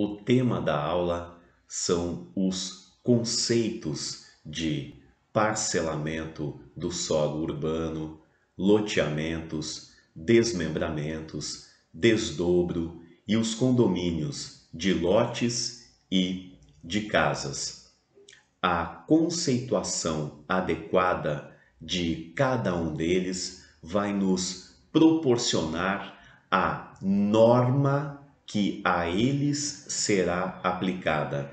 O tema da aula são os conceitos de parcelamento do solo urbano, loteamentos, desmembramentos, desdobro e os condomínios de lotes e de casas. A conceituação adequada de cada um deles vai nos proporcionar a norma que a eles será aplicada.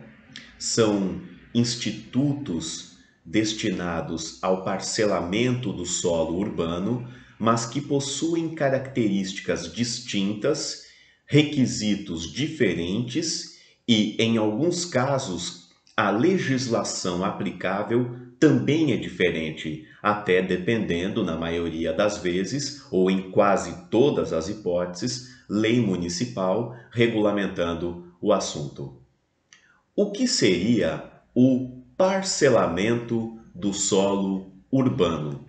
São institutos destinados ao parcelamento do solo urbano, mas que possuem características distintas, requisitos diferentes e, em alguns casos, a legislação aplicável também é diferente, até dependendo, na maioria das vezes, ou em quase todas as hipóteses, lei municipal regulamentando o assunto. O que seria o parcelamento do solo urbano?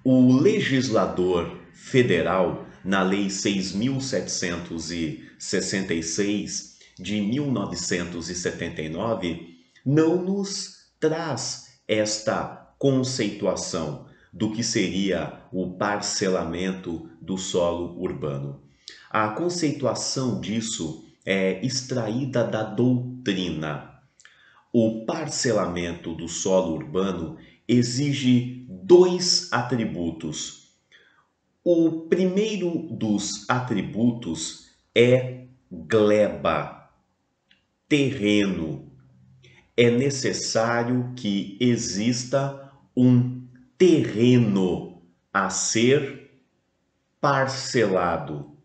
O legislador federal, na Lei 6.766 de 1979, não nos traz esta conceituação do que seria o parcelamento do solo urbano. A conceituação disso é extraída da doutrina. O parcelamento do solo urbano exige dois atributos. O primeiro dos atributos é gleba, terreno. É necessário que exista um terreno a ser parcelado,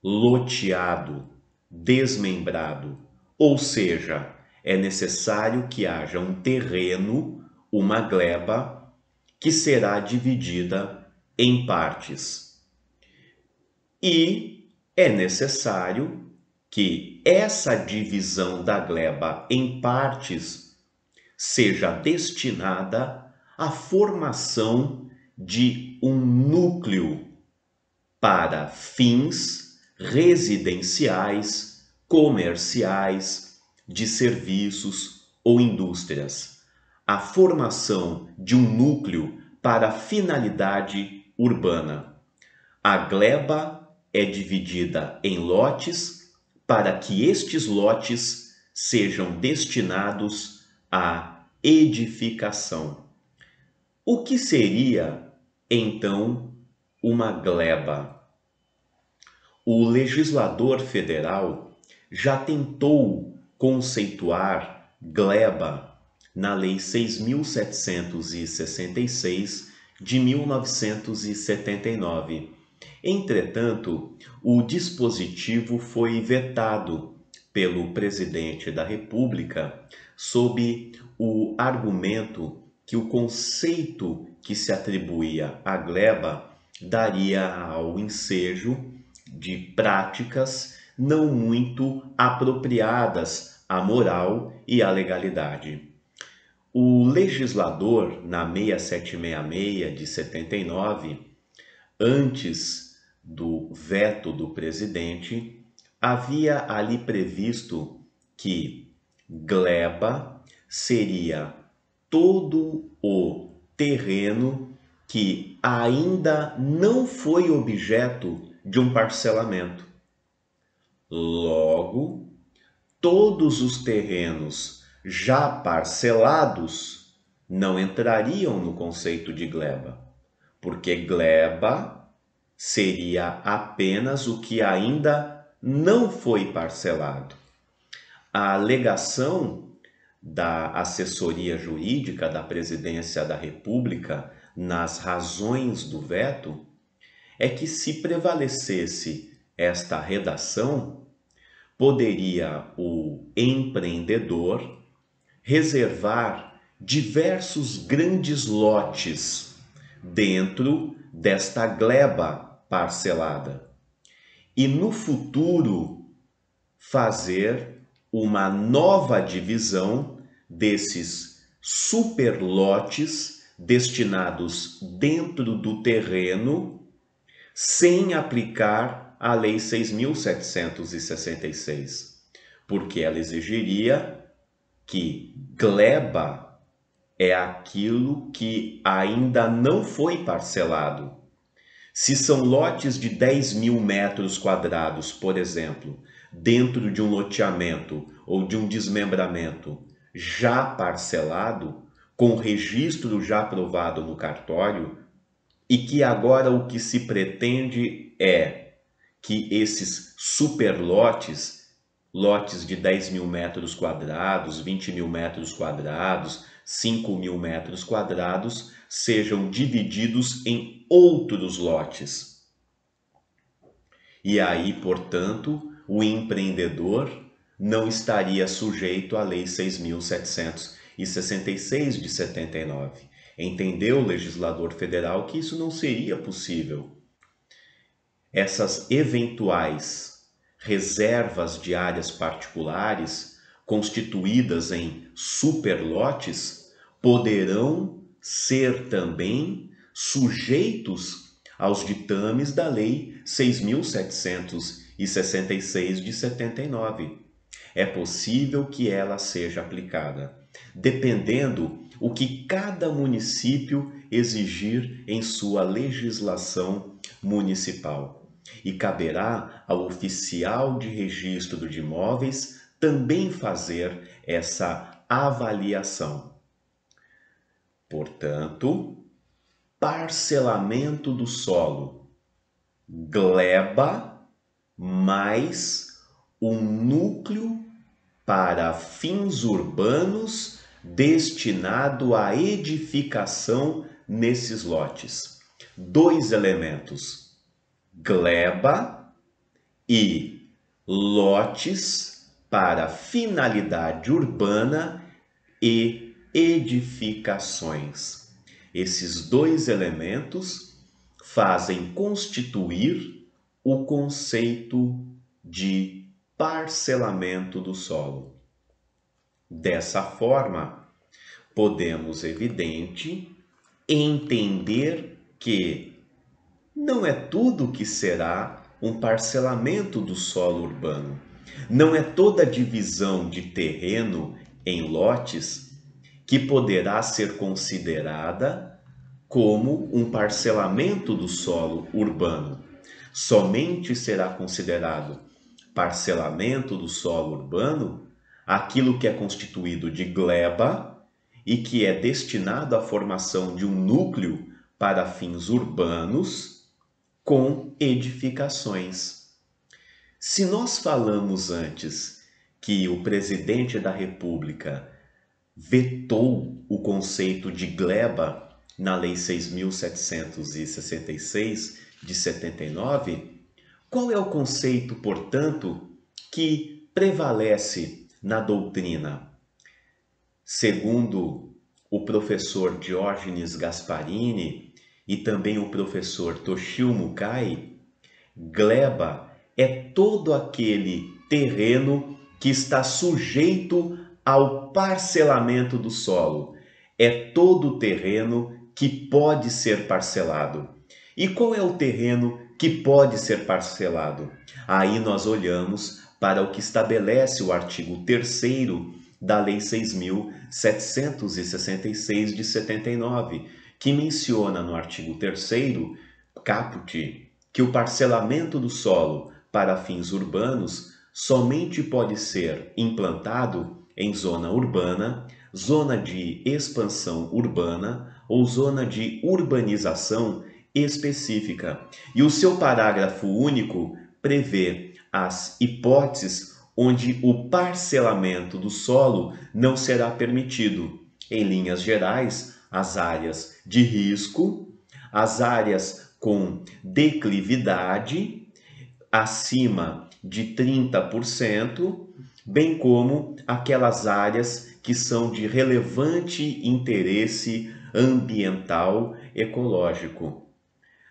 loteado, desmembrado. Ou seja, é necessário que haja um terreno, uma gleba, que será dividida em partes. E é necessário que essa divisão da gleba em partes seja destinada à formação de um núcleo para fins residenciais, comerciais, de serviços ou indústrias. A formação de um núcleo para finalidade urbana. A gleba é dividida em lotes para que estes lotes sejam destinados à edificação. O que seria, então, uma gleba? O legislador federal já tentou conceituar gleba na Lei 6.766 de 1979. Entretanto, o dispositivo foi vetado pelo presidente da República sob o argumento que o conceito que se atribuía à gleba daria ao ensejo de práticas não muito apropriadas à moral e à legalidade. O legislador, na 6766 de 79, antes do veto do presidente, havia ali previsto que gleba seria todo o terreno que ainda não foi objeto de um parcelamento. Logo, todos os terrenos já parcelados não entrariam no conceito de gleba, porque gleba seria apenas o que ainda não foi parcelado. A alegação da assessoria jurídica da Presidência da República nas razões do veto é que, se prevalecesse esta redação, poderia o empreendedor reservar diversos grandes lotes dentro desta gleba parcelada e no futuro fazer uma nova divisão desses superlotes destinados dentro do terreno sem aplicar a Lei 6.766. porque ela exigiria que gleba é aquilo que ainda não foi parcelado. Se são lotes de 10 mil metros quadrados, por exemplo, dentro de um loteamento ou de um desmembramento já parcelado, com registro já aprovado no cartório, e que agora o que se pretende é que esses superlotes, lotes de 10 mil metros quadrados, 20 mil metros quadrados, 5 mil metros quadrados, sejam divididos em outros lotes. E aí, portanto, o empreendedor não estaria sujeito à Lei 6.766 de 79. Entendeu o legislador federal que isso não seria possível. Essas eventuais reservas de áreas particulares constituídas em superlotes poderão ser também sujeitos aos ditames da Lei 6.766 de 79. É possível que ela seja aplicada, dependendo o que cada município exigir em sua legislação municipal. E caberá ao oficial de registro de imóveis também fazer essa avaliação. Portanto, parcelamento do solo, gleba mais um núcleo para fins urbanos destinado à edificação nesses lotes. Dois elementos: gleba e lotes para finalidade urbana e edificações. Esses dois elementos fazem constituir o conceito de parcelamento do solo. Dessa forma, podemos, evidente, entender que não é tudo que será um parcelamento do solo urbano. Não é toda divisão de terreno em lotes que poderá ser considerada como um parcelamento do solo urbano. Somente será considerado parcelamento do solo urbano aquilo que é constituído de gleba e que é destinado à formação de um núcleo para fins urbanos com edificações. Se nós falamos antes que o presidente da República vetou o conceito de gleba na Lei 6.766 de 79, qual é o conceito, portanto, que prevalece na doutrina? Segundo o professor Diógenes Gasparini e também o professor Toshio Mukai, gleba é todo aquele terreno que está sujeito ao parcelamento do solo. É todo o terreno que pode ser parcelado. E qual é o terreno que pode ser parcelado? Aí nós olhamos para o que estabelece o artigo 3º da Lei 6.766 de 79, que menciona no artigo 3º, caput, que o parcelamento do solo para fins urbanos somente pode ser implantado em zona urbana, zona de expansão urbana ou zona de urbanização específica. E o seu parágrafo único prevê as hipóteses onde o parcelamento do solo não será permitido. Em linhas gerais, as áreas de risco, as áreas com declividade acima de 30%, bem como aquelas áreas que são de relevante interesse ambiental ecológico.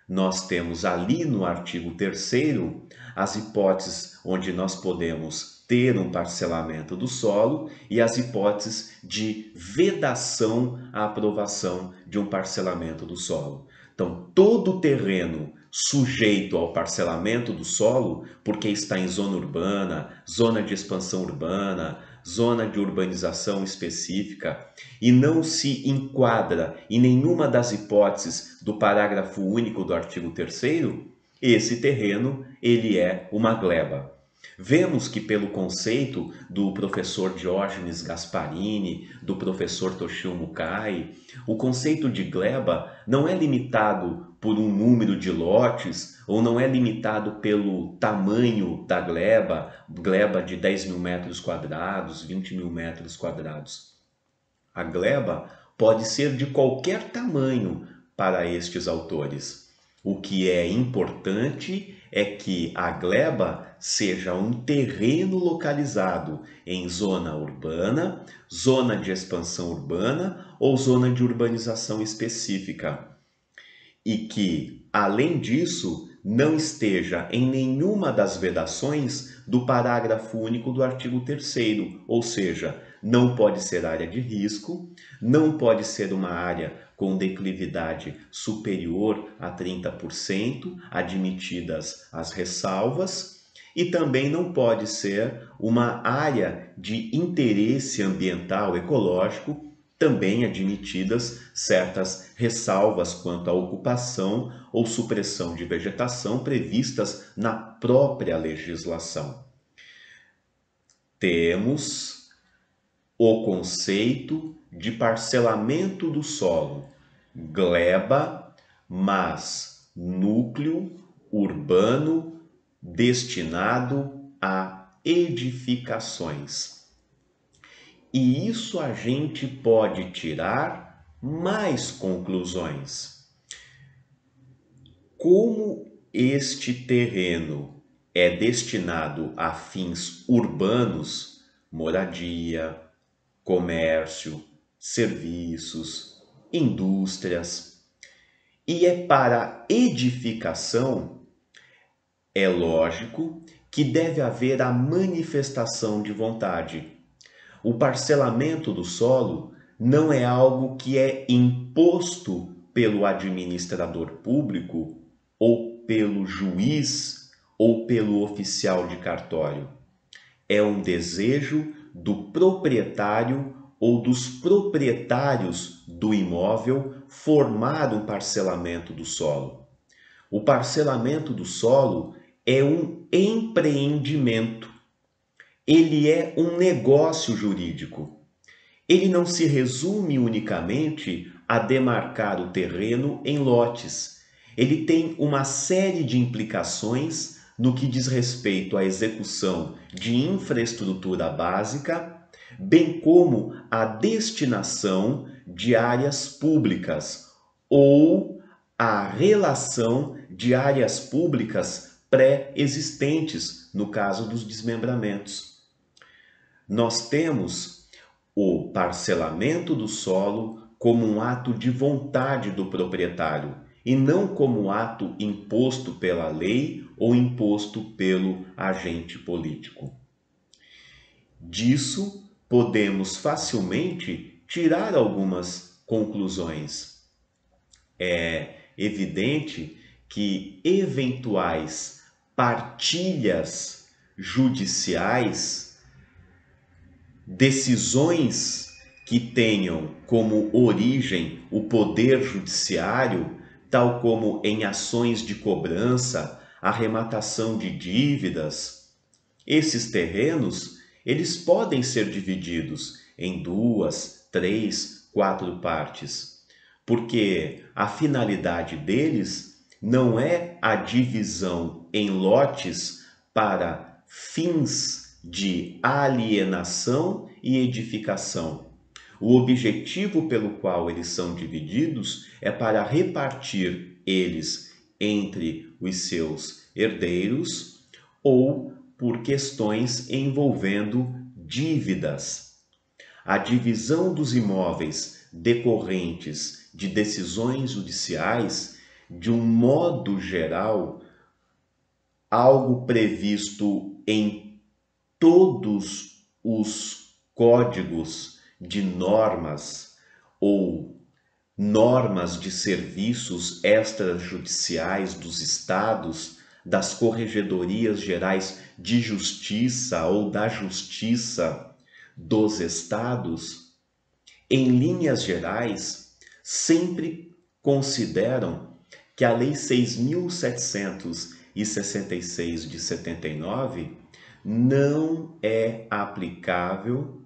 Nós temos ali no artigo 3º as hipóteses onde nós podemos ter um parcelamento do solo e as hipóteses de vedação à aprovação de um parcelamento do solo. Então, todo o terreno sujeito ao parcelamento do solo porque está em zona urbana, zona de expansão urbana, zona de urbanização específica e não se enquadra em nenhuma das hipóteses do parágrafo único do artigo 3º, esse terreno ele é uma gleba. Vemos que pelo conceito do professor Diógenes Gasparini, do professor Toshio Mukai, o conceito de gleba não é limitado por um número de lotes ou não é limitado pelo tamanho da gleba, gleba de 10 mil metros quadrados, 20 mil metros quadrados. A gleba pode ser de qualquer tamanho para estes autores. O que é importante é que a gleba seja um terreno localizado em zona urbana, zona de expansão urbana ou zona de urbanização específica. E que, além disso, não esteja em nenhuma das vedações do parágrafo único do artigo 3º, ou seja, não pode ser área de risco, não pode ser uma área com declividade superior a 30%, admitidas as ressalvas, e também não pode ser uma área de interesse ambiental ecológico, também admitidas certas ressalvas quanto à ocupação ou supressão de vegetação previstas na própria legislação. Temos o conceito de parcelamento do solo, gleba, mas núcleo urbano destinado a edificações. E isso a gente pode tirar mais conclusões. Como este terreno é destinado a fins urbanos, moradia, comércio, serviços, indústrias, e é para edificação, é lógico que deve haver a manifestação de vontade. O parcelamento do solo não é algo que é imposto pelo administrador público ou pelo juiz ou pelo oficial de cartório. É um desejo do proprietário ou dos proprietários do imóvel formar um parcelamento do solo. O parcelamento do solo é um empreendimento. Ele é um negócio jurídico. Ele não se resume unicamente a demarcar o terreno em lotes. Ele tem uma série de implicações no que diz respeito à execução de infraestrutura básica, bem como à destinação de áreas públicas ou à relação de áreas públicas pré-existentes, no caso dos desmembramentos. Nós temos o parcelamento do solo como um ato de vontade do proprietário e não como ato imposto pela lei ou imposto pelo agente político. Disso podemos facilmente tirar algumas conclusões. É evidente que eventuais partilhas judiciais, decisões que tenham como origem o poder judiciário, tal como em ações de cobrança, arrematação de dívidas, esses terrenos, eles podem ser divididos em 2, 3, 4 partes, porque a finalidade deles não é a divisão em lotes para fins de alienação e edificação. O objetivo pelo qual eles são divididos é para repartir eles entre os seus herdeiros ou por questões envolvendo dívidas. A divisão dos imóveis decorrentes de decisões judiciais, de um modo geral, algo previsto em todos os códigos de normas ou normas de serviços extrajudiciais dos estados, das corregedorias gerais de justiça ou da justiça dos estados, em linhas gerais, sempre consideram que a Lei 6.766 de 79 não é aplicável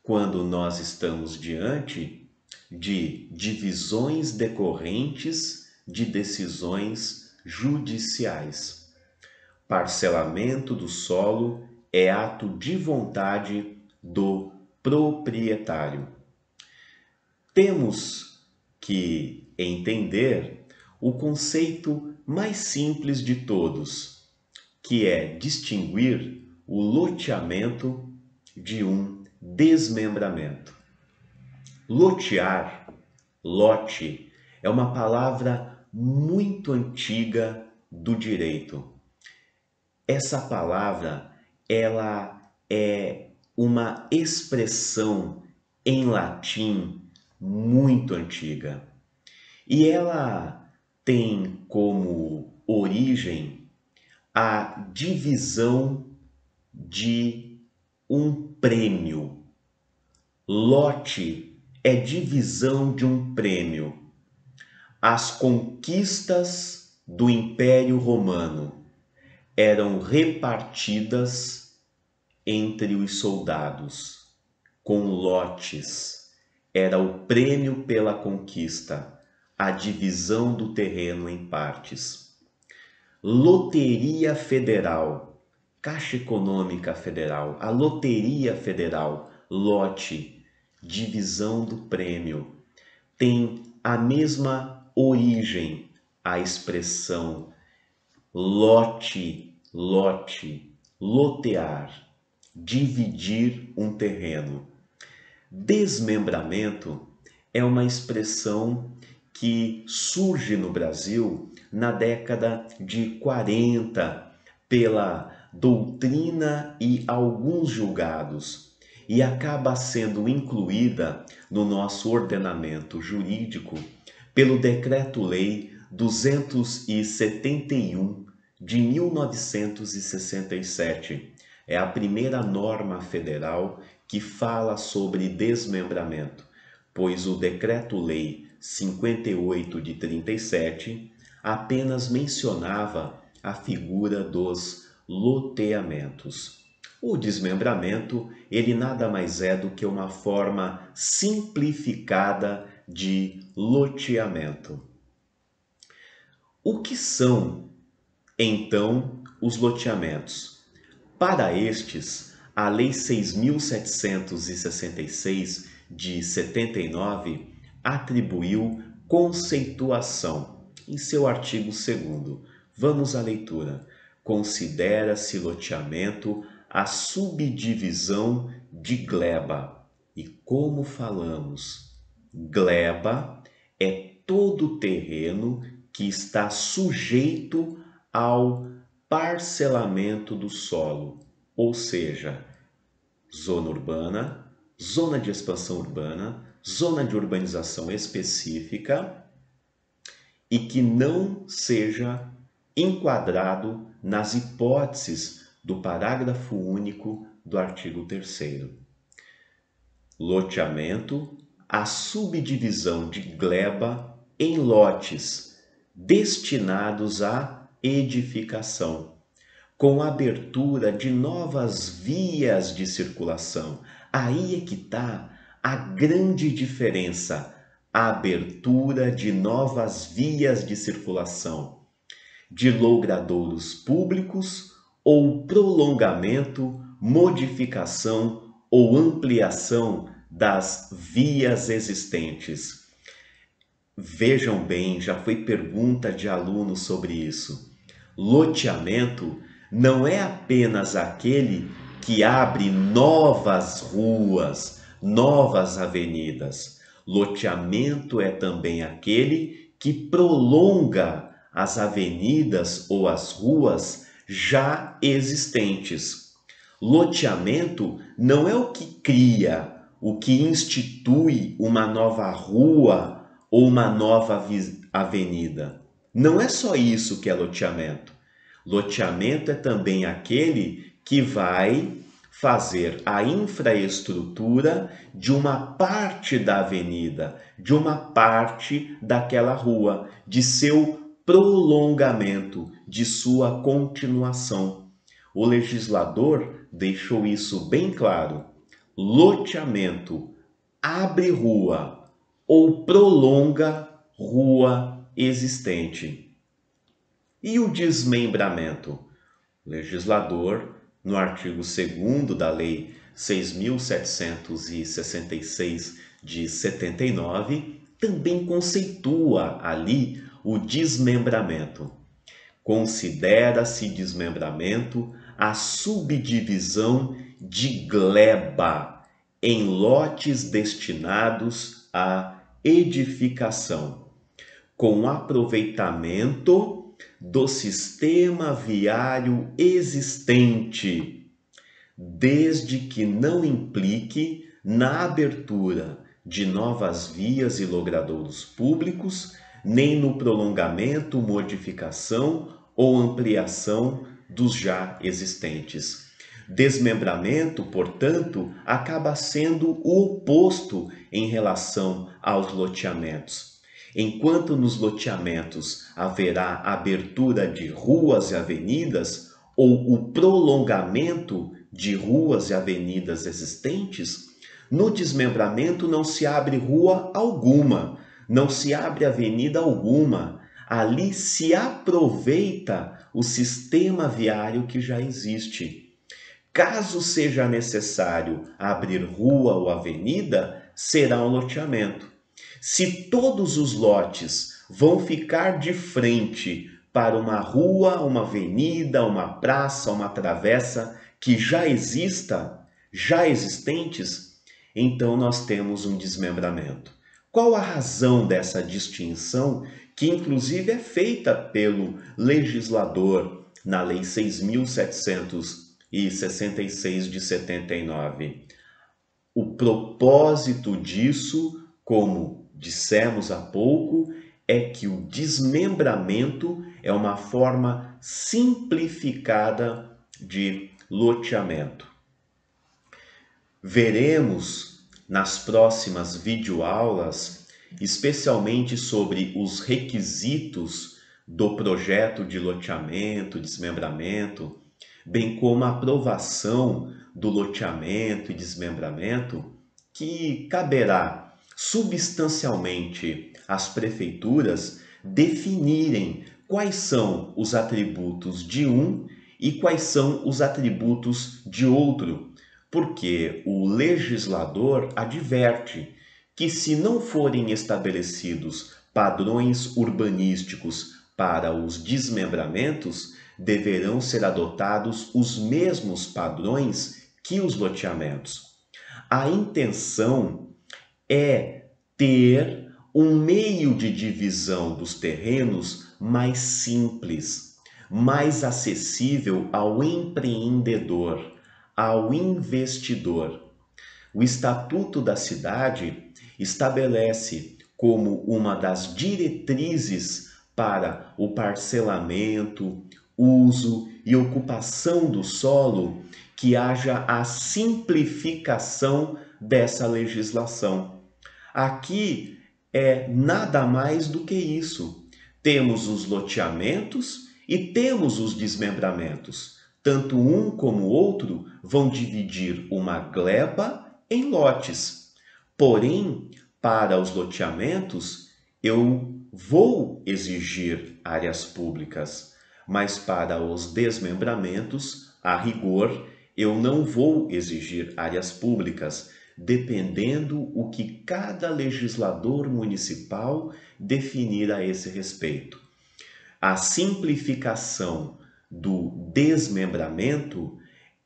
quando nós estamos diante de divisões decorrentes de decisões judiciais. Parcelamento do solo é ato de vontade do proprietário. Temos que entender o conceito mais simples de todos, que é distinguir o loteamento de um desmembramento. Lotear, lote, é uma palavra muito antiga do direito. Essa palavra, ela é uma expressão em latim muito antiga. E ela tem como origem a divisão de um prêmio. Lote é divisão de um prêmio. As conquistas do Império Romano eram repartidas entre os soldados com lotes. Era o prêmio pela conquista, a divisão do terreno em partes. Loteria Federal, Caixa Econômica Federal, a Loteria Federal, lote, divisão do prêmio, tem a mesma origem, a expressão lote, lote, lotear, dividir um terreno. Desmembramento é uma expressão que surge no Brasil na década de 40 pela doutrina e alguns julgados e acaba sendo incluída no nosso ordenamento jurídico pelo Decreto-Lei 271 de 1967. É a primeira norma federal que fala sobre desmembramento, pois o Decreto-Lei 58 de 37 apenas mencionava a figura dos loteamentos. O desmembramento, ele nada mais é do que uma forma simplificada de loteamento. O que são, então, os loteamentos? Para estes, a Lei 6.766 de 79 atribuiu conceituação em seu artigo 2º. Vamos à leitura. Considera-se loteamento a subdivisão de gleba. E como falamos, gleba é todo terreno que está sujeito ao parcelamento do solo, ou seja, zona urbana, zona de expansão urbana, zona de urbanização específica e que não seja enquadrado nas hipóteses do parágrafo único do artigo 3º. Loteamento, a subdivisão de gleba em lotes destinados à edificação, com abertura de novas vias de circulação. Aí é que está a grande diferença, a abertura de novas vias de circulação, de logradouros públicos ou prolongamento, modificação ou ampliação das vias existentes. Vejam bem, já foi pergunta de aluno sobre isso. Loteamento não é apenas aquele que abre novas ruas, novas avenidas. Loteamento é também aquele que prolonga as avenidas ou as ruas já existentes. Loteamento não é o que cria, o que institui uma nova rua ou uma nova avenida. Não é só isso que é loteamento. Loteamento é também aquele que vai fazer a infraestrutura de uma parte da avenida, de uma parte daquela rua, de seu prolongamento, de sua continuação. O legislador deixou isso bem claro. Loteamento abre rua ou prolonga rua existente. E o desmembramento? O legislador, no artigo 2º da Lei 6.766 de 79, também conceitua ali o desmembramento. Considera-se desmembramento a subdivisão de gleba em lotes destinados à edificação, com aproveitamento do sistema viário existente, desde que não implique na abertura de novas vias e logradouros públicos, nem no prolongamento, modificação ou ampliação dos já existentes. Desmembramento, portanto, acaba sendo o oposto em relação aos loteamentos. Enquanto nos loteamentos haverá abertura de ruas e avenidas ou o prolongamento de ruas e avenidas existentes, no desmembramento não se abre rua alguma, não se abre avenida alguma. Ali se aproveita o sistema viário que já existe. Caso seja necessário abrir rua ou avenida, será um loteamento. Se todos os lotes vão ficar de frente para uma rua, uma avenida, uma praça, uma travessa que já existentes, então nós temos um desmembramento. Qual a razão dessa distinção, que inclusive é feita pelo legislador na Lei 6.766 de 79? O propósito disso, como dissemos há pouco, é que o desmembramento é uma forma simplificada de loteamento. Veremos nas próximas videoaulas, especialmente sobre os requisitos do projeto de loteamento, desmembramento, bem como a aprovação do loteamento e desmembramento, que caberá substancialmente às prefeituras definirem quais são os atributos de um e quais são os atributos de outro, porque o legislador adverte que, se não forem estabelecidos padrões urbanísticos para os desmembramentos, deverão ser adotados os mesmos padrões que os loteamentos. A intenção é ter um meio de divisão dos terrenos mais simples, mais acessível ao empreendedor, ao investidor. O Estatuto da Cidade estabelece como uma das diretrizes para o parcelamento, uso e ocupação do solo que haja a simplificação dessa legislação. Aqui é nada mais do que isso. Temos os loteamentos e temos os desmembramentos. Tanto um como o outro vão dividir uma gleba em lotes. Porém, para os loteamentos, eu vou exigir áreas públicas, mas para os desmembramentos, a rigor, eu não vou exigir áreas públicas, dependendo o que cada legislador municipal definir a esse respeito. A simplificação do desmembramento,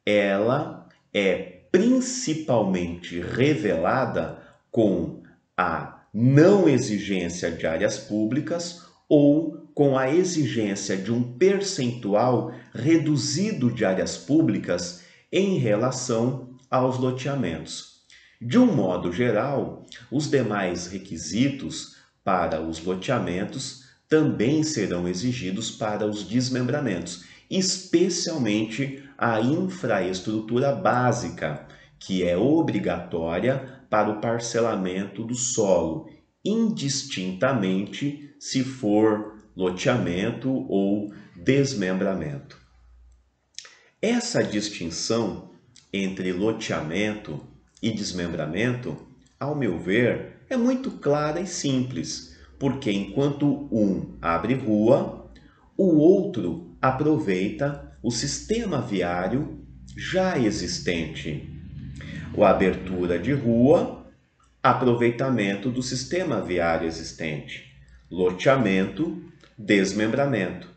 ela é principalmente revelada com a não exigência de áreas públicas ou com a exigência de um percentual reduzido de áreas públicas em relação aos loteamentos. De um modo geral, os demais requisitos para os loteamentos também serão exigidos para os desmembramentos, especialmente a infraestrutura básica, que é obrigatória para o parcelamento do solo, indistintamente se for loteamento ou desmembramento. Essa distinção entre loteamento e desmembramento, ao meu ver, é muito clara e simples, porque enquanto um abre rua, o outro aproveita o sistema viário já existente. A abertura de rua, aproveitamento do sistema viário existente. Loteamento, desmembramento.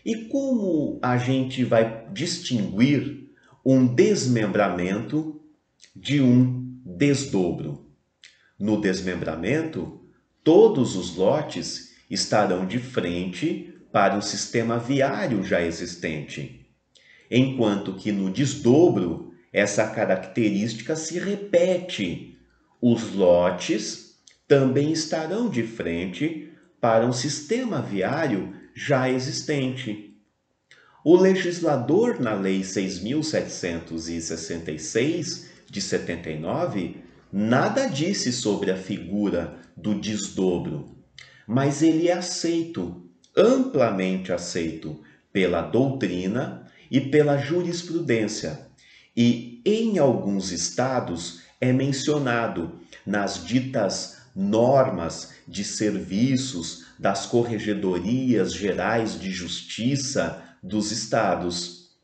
E como a gente vai distinguir um desmembramento de um desdobro? No desmembramento, todos os lotes estarão de frente para o sistema viário já existente, enquanto que no desdobro essa característica se repete. Os lotes também estarão de frente para um sistema viário já existente. O legislador, na Lei 6.766 de 79, nada disse sobre a figura do desdobro, mas ele é aceito, amplamente aceito, pela doutrina e pela jurisprudência, e em alguns estados é mencionado nas ditas normas de serviços das corregedorias gerais de justiça dos estados.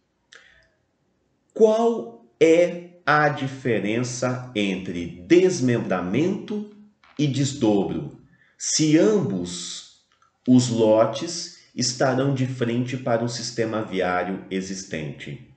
Qual é a diferença entre desmembramento e desdobro, se ambos os lotes estarão de frente para o sistema viário existente?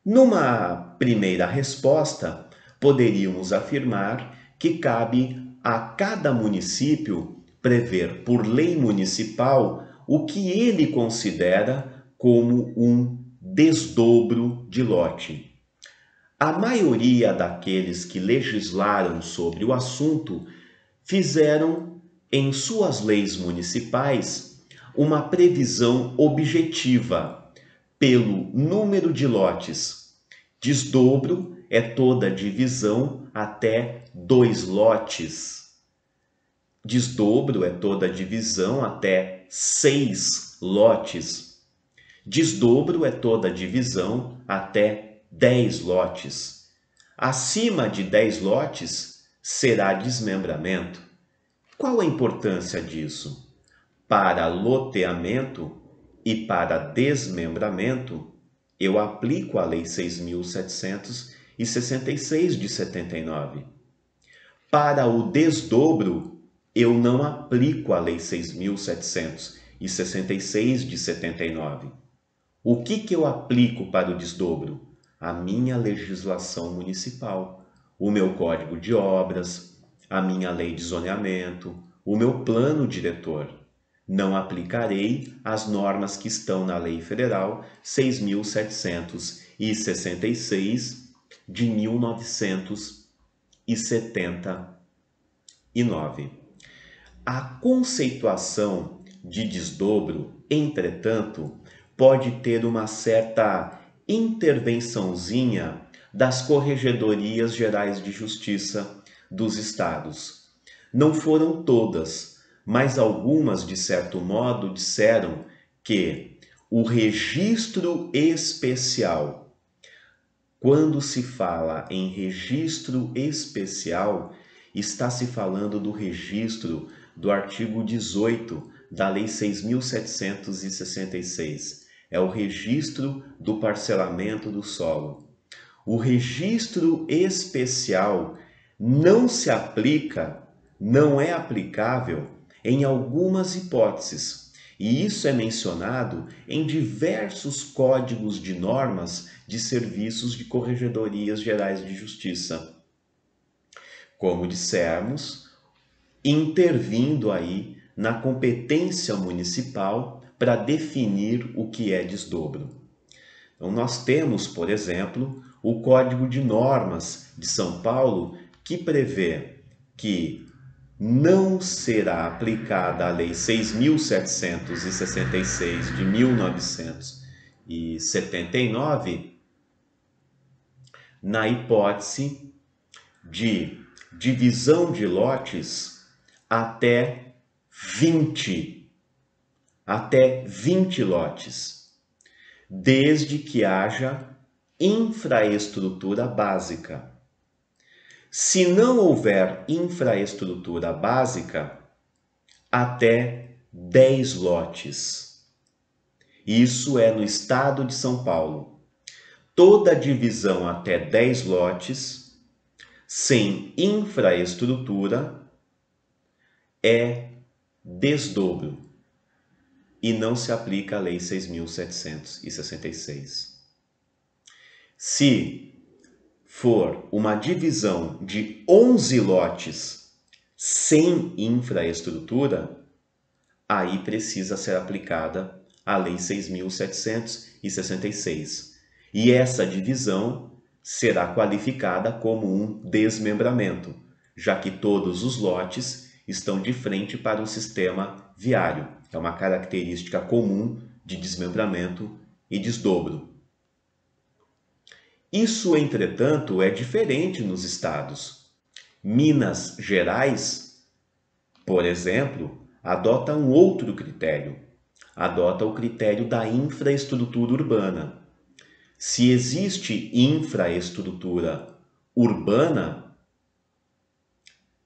Numa primeira resposta, poderíamos afirmar que cabe a cada município prever por lei municipal o que ele considera como um desdobro de lote. A maioria daqueles que legislaram sobre o assunto fizeram em suas leis municipais uma previsão objetiva pelo número de lotes. Desdobro é toda divisão até 2 lotes. Desdobro é toda divisão até 6 lotes. Desdobro é toda divisão até 10 lotes. Acima de 10 lotes será desmembramento. Qual a importância disso? Para loteamento e para desmembramento, eu aplico a Lei 6.766 de 79. Para o desdobro, eu não aplico a Lei 6.766 de 79. O que eu aplico para o desdobro? A minha legislação municipal, o meu Código de Obras, a minha lei de zoneamento, o meu plano diretor. Não aplicarei as normas que estão na Lei Federal 6.766 de 1979. A conceituação de desdobro, entretanto, pode ter uma certa intervençãozinha das corregedorias gerais de justiça dos estados. Não foram todas, mas algumas, de certo modo, disseram que o registro especial, quando se fala em registro especial, está se falando do registro do artigo 18 da Lei 6.766. É o registro do parcelamento do solo. O registro especial não se aplica, não é aplicável em algumas hipóteses, e isso é mencionado em diversos códigos de normas de serviços de corregedorias gerais de justiça. Como dissemos, intervindo aí na competência municipal para definir o que é desdobro. Então, nós temos, por exemplo, o Código de Normas de São Paulo, que prevê que não será aplicada a Lei 6.766 de 1979, na hipótese de divisão de lotes até 20 lotes, desde que haja infraestrutura básica. Se não houver infraestrutura básica, até 10 lotes. Isso é no estado de São Paulo. Toda divisão até 10 lotes, sem infraestrutura, é desdobro e não se aplica a Lei 6.766. Se for uma divisão de 11 lotes sem infraestrutura, aí precisa ser aplicada a Lei 6.766. E essa divisão será qualificada como um desmembramento, já que todos os lotes estão de frente para o sistema viário. É uma característica comum de desmembramento e desdobro. Isso, entretanto, é diferente nos estados. Minas Gerais, por exemplo, adota um outro critério. Adota o critério da infraestrutura urbana. Se existe infraestrutura urbana,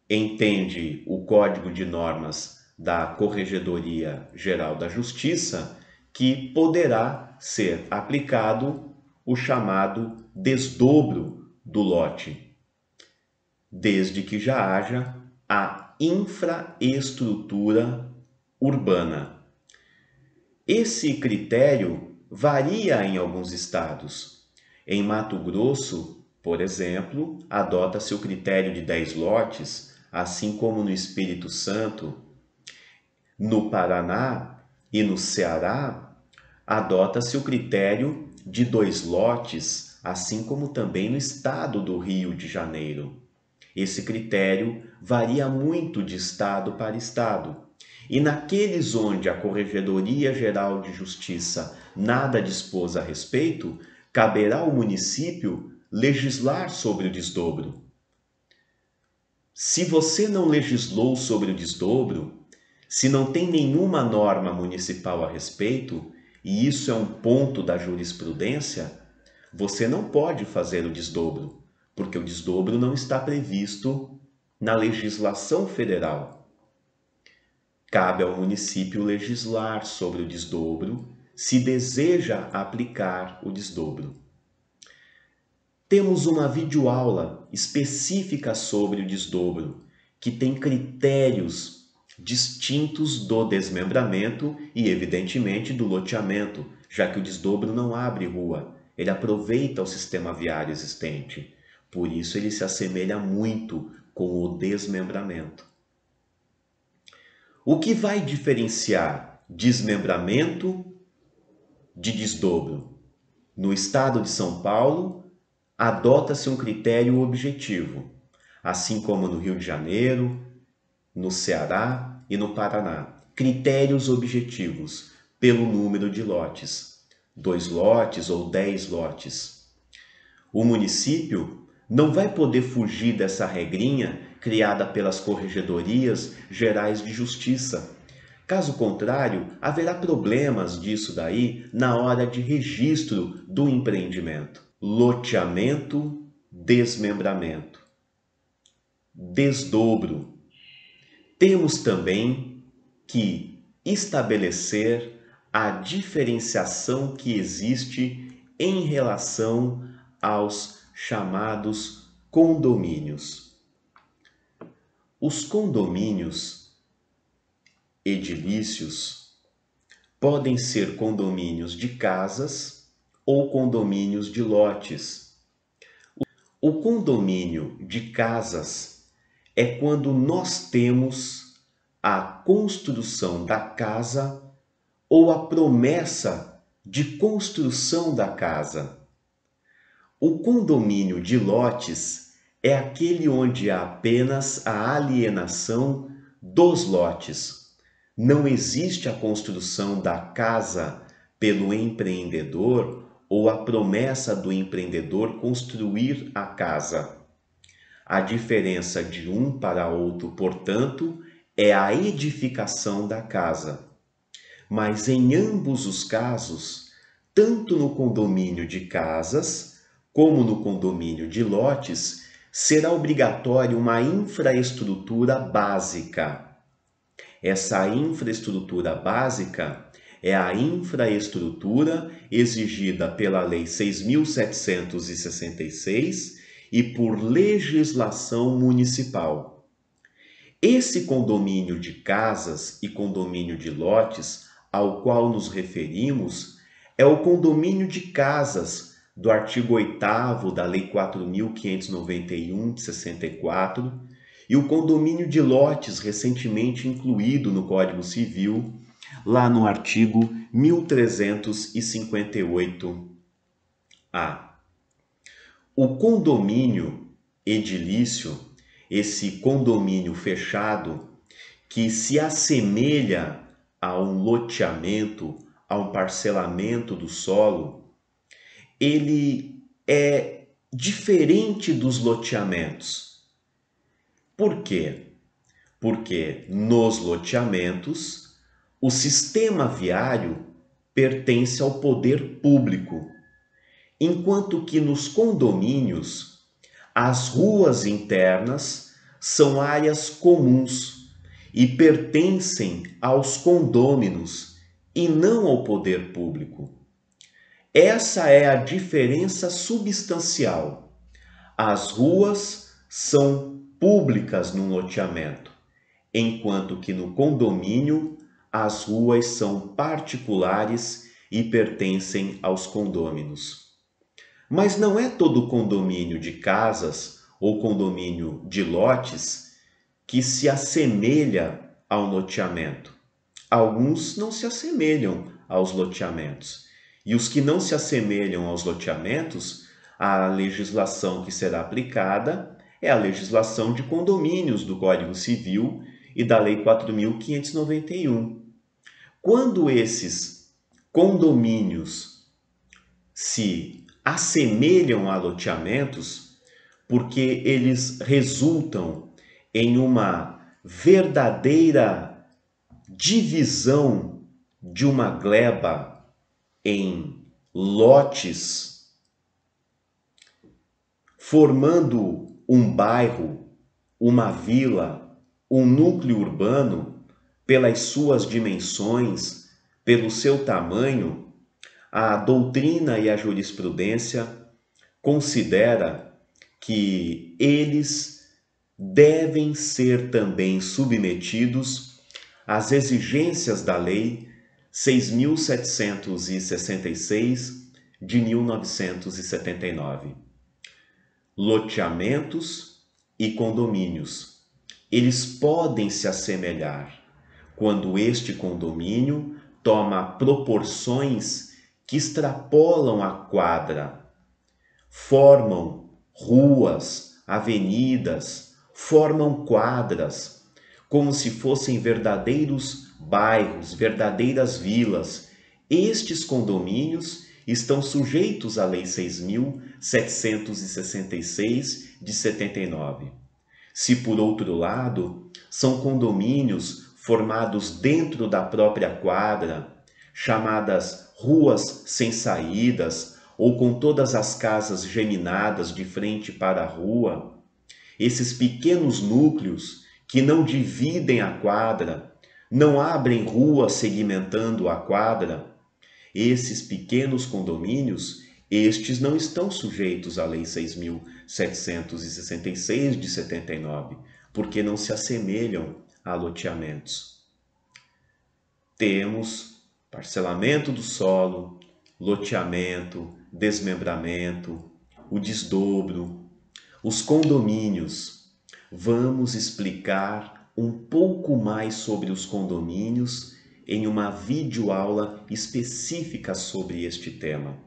entende o Código de Normas da Corregedoria Geral da Justiça, que poderá ser aplicado o chamado desdobro do lote, desde que já haja a infraestrutura urbana. Esse critério varia em alguns estados. Em Mato Grosso, por exemplo, adota-se o critério de 10 lotes, assim como no Espírito Santo. No Paraná e no Ceará, adota-se o critério de 2 lotes, assim como também no estado do Rio de Janeiro. Esse critério varia muito de estado para estado. E naqueles onde a Corregedoria Geral de Justiça nada dispôs a respeito, caberá ao município legislar sobre o desdobro. Se você não legislou sobre o desdobro, se não tem nenhuma norma municipal a respeito, e isso é um ponto da jurisprudência, você não pode fazer o desdobro, porque o desdobro não está previsto na legislação federal. Cabe ao município legislar sobre o desdobro, se deseja aplicar o desdobro. Temos uma videoaula específica sobre o desdobro, que tem critérios distintos do desmembramento e, evidentemente, do loteamento, já que o desdobro não abre rua, ele aproveita o sistema viário existente. Por isso, ele se assemelha muito com o desmembramento. O que vai diferenciar desmembramento de desdobro? No estado de São Paulo, adota-se um critério objetivo, assim como no Rio de Janeiro, no Ceará e no Paraná. Critérios objetivos pelo número de lotes, 2 lotes ou 10 lotes. O município não vai poder fugir dessa regrinha criada pelas Corregedorias Gerais de Justiça. Caso contrário, haverá problemas disso daí na hora de registro do empreendimento. Loteamento, desmembramento, desdobro. Temos também que estabelecer a diferenciação que existe em relação aos chamados condomínios. Os condomínios edilícios podem ser condomínios de casas ou condomínios de lotes. O condomínio de casas é quando nós temos a construção da casa ou a promessa de construção da casa. O condomínio de lotes é aquele onde há apenas a alienação dos lotes. Não existe a construção da casa pelo empreendedor ou a promessa do empreendedor construir a casa. A diferença de um para outro, portanto, é a edificação da casa. Mas em ambos os casos, tanto no condomínio de casas como no condomínio de lotes, será obrigatório uma infraestrutura básica. Essa infraestrutura básica é a infraestrutura exigida pela Lei 6.766 e por legislação municipal. Esse condomínio de casas e condomínio de lotes ao qual nos referimos é o condomínio de casas do artigo 8º da Lei 4.591 de 64 e o condomínio de lotes recentemente incluído no Código Civil, lá no artigo 1358-A. O condomínio edilício, esse condomínio fechado, que se assemelha a um loteamento, a um parcelamento do solo, ele é diferente dos loteamentos. Por quê? Porque nos loteamentos, o sistema viário pertence ao poder público, enquanto que nos condomínios, as ruas internas são áreas comuns e pertencem aos condôminos e não ao poder público. Essa é a diferença substancial. As ruas são públicas no loteamento, enquanto que no condomínio as ruas são particulares e pertencem aos condôminos. Mas não é todo condomínio de casas ou condomínio de lotes que se assemelha ao loteamento. Alguns não se assemelham aos loteamentos. E os que não se assemelham aos loteamentos, a legislação que será aplicada é a legislação de condomínios do Código Civil e da Lei 4.591. Quando esses condomínios se assemelham a loteamentos, porque eles resultam em uma verdadeira divisão de uma gleba em lotes, formando um bairro, uma vila, um núcleo urbano, pelas suas dimensões, pelo seu tamanho, a doutrina e a jurisprudência considera que eles devem ser também submetidos às exigências da Lei 6.766 de 1979. Loteamentos e condomínios, eles podem se assemelhar quando este condomínio toma proporções que extrapolam a quadra, formam ruas, avenidas, formam quadras, como se fossem verdadeiros bairros, verdadeiras vilas. Estes condomínios estão sujeitos à Lei 6.766 de 79. Se, por outro lado, são condomínios formados dentro da própria quadra, chamadas ruas sem saídas ou com todas as casas geminadas de frente para a rua, esses pequenos núcleos que não dividem a quadra, não abrem rua segmentando a quadra, esses pequenos condomínios, estes não estão sujeitos à Lei 6.766 de 79, porque não se assemelham a loteamentos. Temos parcelamento do solo, loteamento, desmembramento, o desdobro, os condomínios. Vamos explicar um pouco mais sobre os condomínios em uma videoaula específica sobre este tema.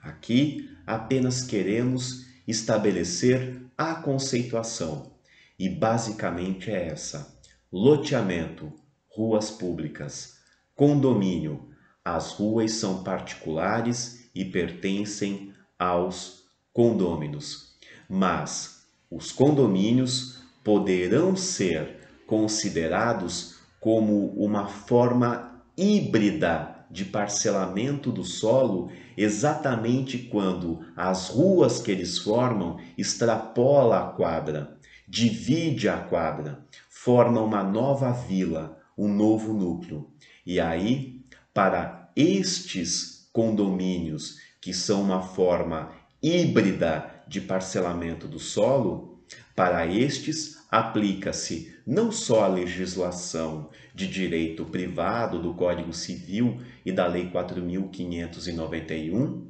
Aqui apenas queremos estabelecer a conceituação. E basicamente é essa: loteamento, ruas públicas, condomínio. As ruas são particulares e pertencem aos condôminos, mas os condomínios poderão ser considerados como uma forma híbrida de parcelamento do solo, exatamente quando as ruas que eles formam extrapola a quadra, divide a quadra, forma uma nova vila, um novo núcleo. E aí, para estes condomínios, que são uma forma híbrida de parcelamento do solo, para estes aplica-se não só a legislação de direito privado do Código Civil e da Lei 4.591,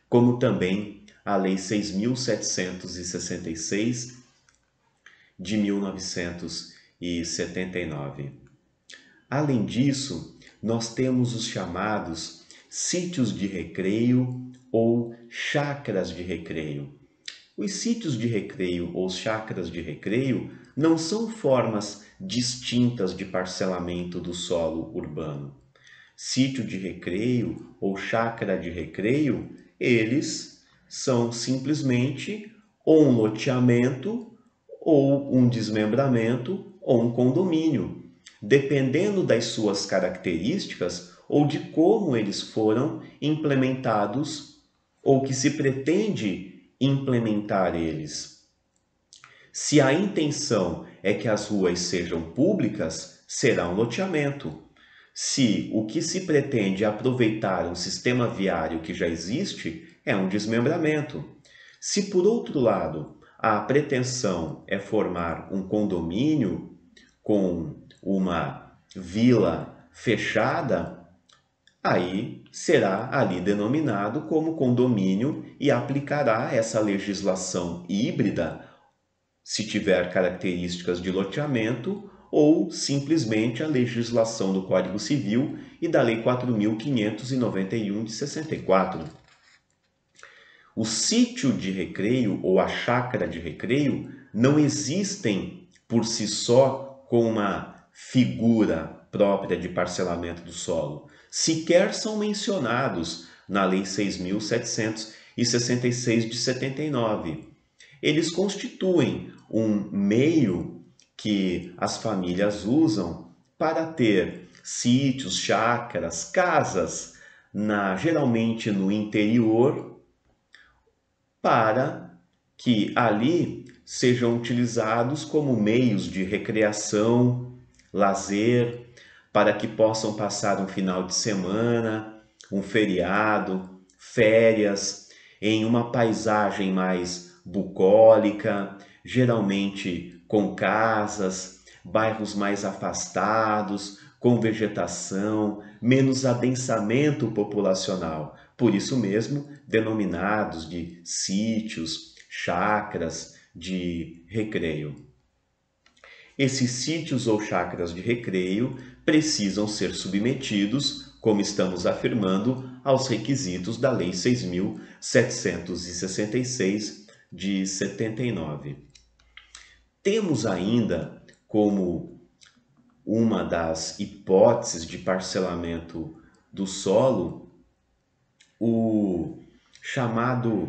como também a Lei 6.766 de 1979. Além disso, nós temos os chamados sítios de recreio ou chácaras de recreio. Os sítios de recreio ou chácaras de recreio não são formas distintas de parcelamento do solo urbano. Sítio de recreio ou chácara de recreio, eles são simplesmente ou um loteamento, ou um desmembramento, ou um condomínio, dependendo das suas características ou de como eles foram implementados ou que se pretende implementar eles. Se a intenção é que as ruas sejam públicas, será um loteamento. Se o que se pretende é aproveitar um sistema viário que já existe, é um desmembramento. Se, por outro lado, a pretensão é formar um condomínio com uma vila fechada, aí será ali denominado como condomínio e aplicará essa legislação híbrida, se tiver características de loteamento, ou simplesmente a legislação do Código Civil e da Lei 4.591 de 64. O sítio de recreio ou a chácara de recreio não existem por si só com uma figura própria de parcelamento do solo. Sequer são mencionados na Lei 6.766 de 79. Eles constituem um meio que as famílias usam para ter sítios, chácaras, casas, geralmente no interior, para que ali sejam utilizados como meios de recreação, lazer, para que possam passar um final de semana, um feriado, férias, em uma paisagem mais bucólica, geralmente com casas, bairros mais afastados, com vegetação, menos adensamento populacional. Por isso mesmo, denominados de sítios, chácaras de recreio. Esses sítios ou chácaras de recreio precisam ser submetidos, como estamos afirmando, aos requisitos da Lei 6.766 de 79. Temos ainda como uma das hipóteses de parcelamento do solo o chamado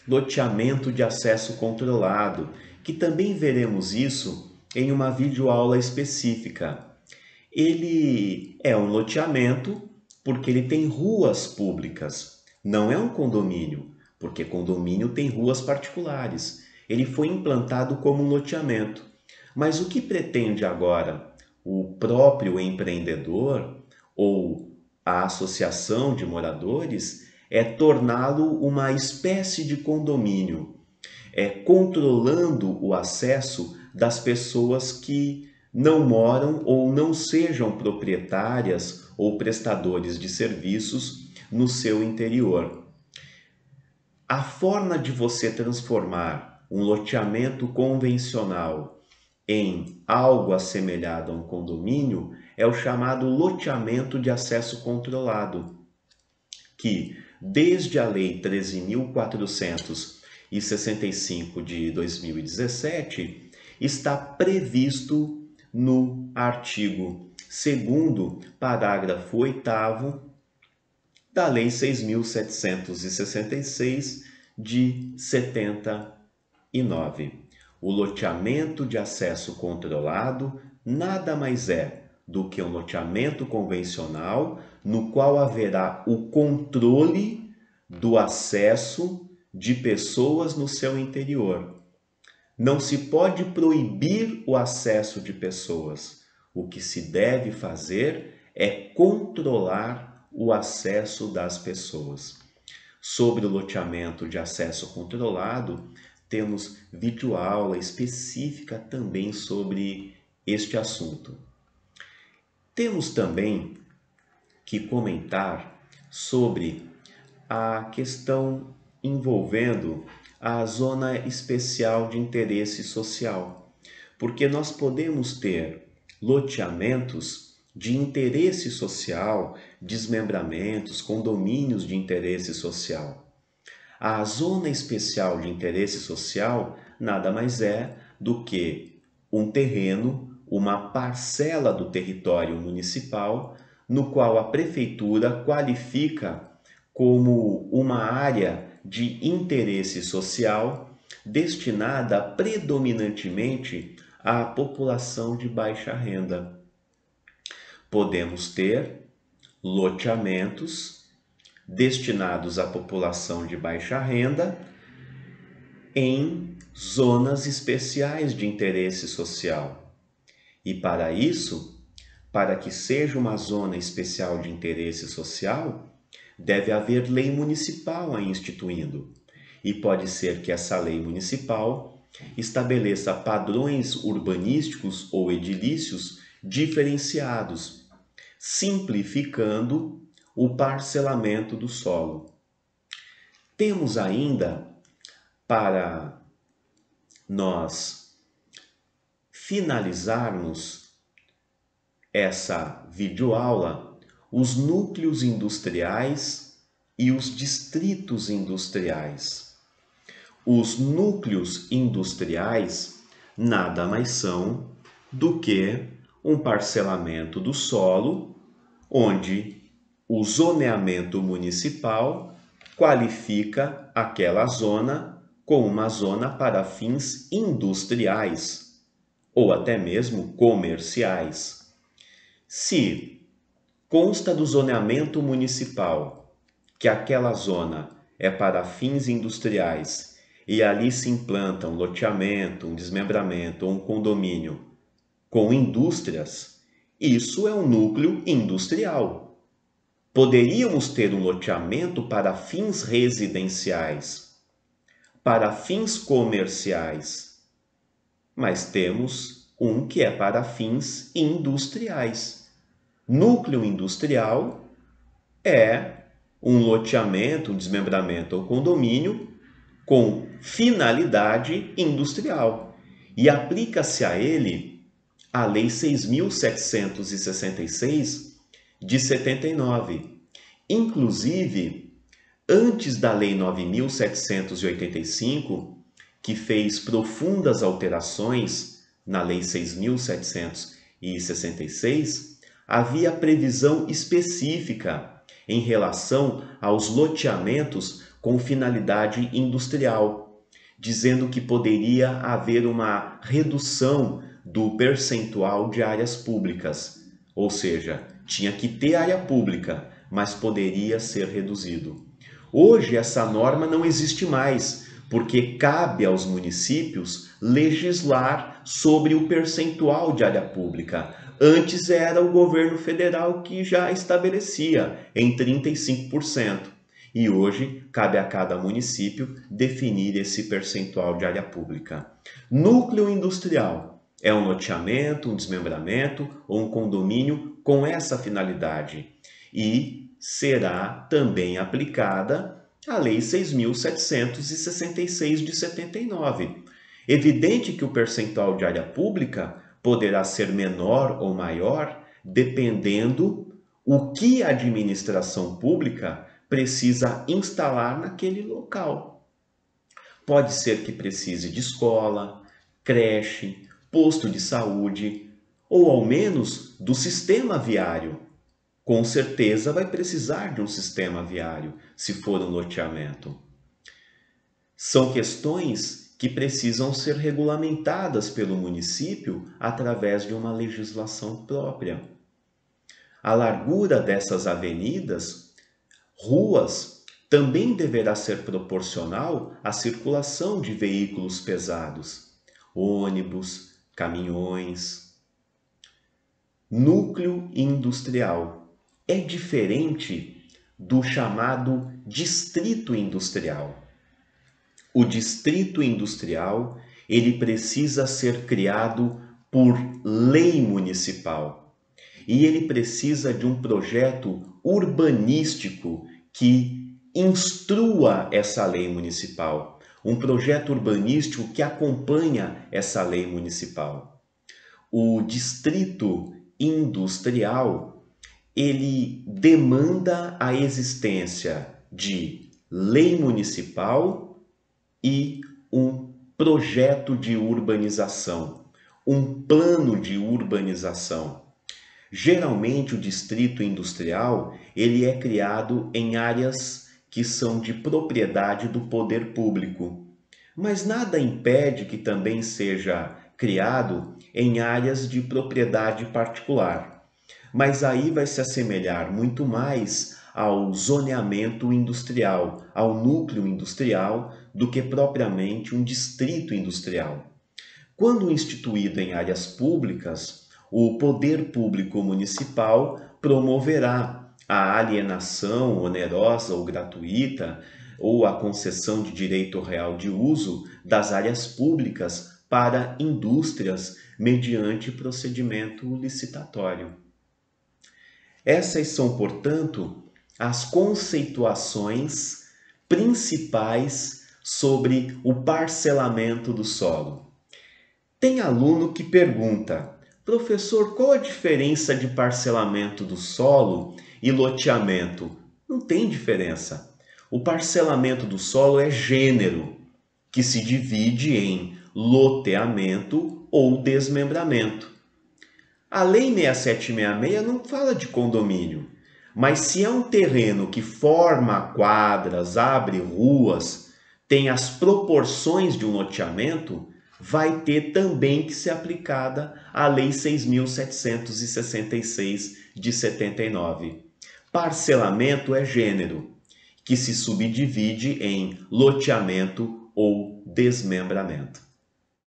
loteamento de acesso controlado, que também veremos isso em uma videoaula específica. Ele é um loteamento porque ele tem ruas públicas, não é um condomínio, porque condomínio tem ruas particulares. Ele foi implantado como um loteamento. Mas o que pretende agora o próprio empreendedor ou a associação de moradores é torná-lo uma espécie de condomínio, controlando o acesso das pessoas que não moram ou não sejam proprietárias ou prestadores de serviços no seu interior. A forma de você transformar um loteamento convencional em algo assemelhado a um condomínio é o chamado loteamento de acesso controlado, que desde a Lei 13.406 e 65 de 2017, está previsto no artigo 2º, parágrafo 8º da Lei 6.766 de 79. O loteamento de acesso controlado nada mais é do que um loteamento convencional no qual haverá o controle do acesso de pessoas no seu interior. Não se pode proibir o acesso de pessoas. O que se deve fazer é controlar o acesso das pessoas. Sobre o loteamento de acesso controlado, temos videoaula específica também sobre este assunto. Temos também que comentar sobre a questão envolvendo a zona especial de interesse social, porque nós podemos ter loteamentos de interesse social, desmembramentos, condomínios de interesse social. A zona especial de interesse social nada mais é do que um terreno, uma parcela do território municipal, no qual a prefeitura qualifica como uma área de interesse social destinada predominantemente à população de baixa renda. Podemos ter loteamentos destinados à população de baixa renda em zonas especiais de interesse social. E para isso, para que seja uma zona especial de interesse social, deve haver lei municipal a instituindo. E pode ser que essa lei municipal estabeleça padrões urbanísticos ou edilícios diferenciados, simplificando o parcelamento do solo. Temos ainda, para nós finalizarmos essa videoaula, os núcleos industriais e os distritos industriais. Os núcleos industriais nada mais são do que um parcelamento do solo, onde o zoneamento municipal qualifica aquela zona como uma zona para fins industriais ou até mesmo comerciais. Se consta do zoneamento municipal que aquela zona é para fins industriais e ali se implanta um loteamento, um desmembramento ou um condomínio com indústrias, isso é um núcleo industrial. Poderíamos ter um loteamento para fins residenciais, para fins comerciais, mas temos um que é para fins industriais. Núcleo industrial é um loteamento, um desmembramento ou condomínio com finalidade industrial e aplica-se a ele a Lei 6.766 de 79. Inclusive, antes da Lei 9.785, que fez profundas alterações na Lei 6.766, havia previsão específica em relação aos loteamentos com finalidade industrial, dizendo que poderia haver uma redução do percentual de áreas públicas, ou seja, tinha que ter área pública, mas poderia ser reduzido. Hoje essa norma não existe mais, porque cabe aos municípios legislar sobre o percentual de área pública. Antes era o governo federal que já estabelecia em 35%. E hoje cabe a cada município definir esse percentual de área pública. Núcleo industrial é um loteamento, um desmembramento ou um condomínio com essa finalidade e será também aplicada a Lei 6.766 de 79. Evidente que o percentual de área pública poderá ser menor ou maior dependendo o que a administração pública precisa instalar naquele local. Pode ser que precise de escola, creche, posto de saúde ou ao menos do sistema viário. Com certeza vai precisar de um sistema viário se for um loteamento. São questões que precisam ser regulamentadas pelo município através de uma legislação própria. A largura dessas avenidas, ruas, também deverá ser proporcional à circulação de veículos pesados, ônibus, caminhões. Núcleo industrial é diferente do chamado distrito industrial. O distrito industrial, ele precisa ser criado por lei municipal e ele precisa de um projeto urbanístico que instrua essa lei municipal, um projeto urbanístico que acompanha essa lei municipal. O distrito industrial, ele demanda a existência de lei municipal e um projeto de urbanização, um plano de urbanização. Geralmente o distrito industrial, ele é criado em áreas que são de propriedade do poder público, mas nada impede que também seja criado em áreas de propriedade particular. Mas aí vai se assemelhar muito mais ao zoneamento industrial, ao núcleo industrial, do que propriamente um distrito industrial. Quando instituído em áreas públicas, o poder público municipal promoverá a alienação onerosa ou gratuita ou a concessão de direito real de uso das áreas públicas para indústrias mediante procedimento licitatório. Essas são, portanto, as conceituações principais sobre o parcelamento do solo. Tem aluno que pergunta: professor, qual a diferença de parcelamento do solo e loteamento? Não tem diferença. O parcelamento do solo é gênero, que se divide em loteamento ou desmembramento. A Lei 6766 não fala de condomínio, mas se é um terreno que forma quadras, abre ruas, tem as proporções de um loteamento, vai ter também que ser aplicada a Lei 6.766 de 79. Parcelamento é gênero, que se subdivide em loteamento ou desmembramento.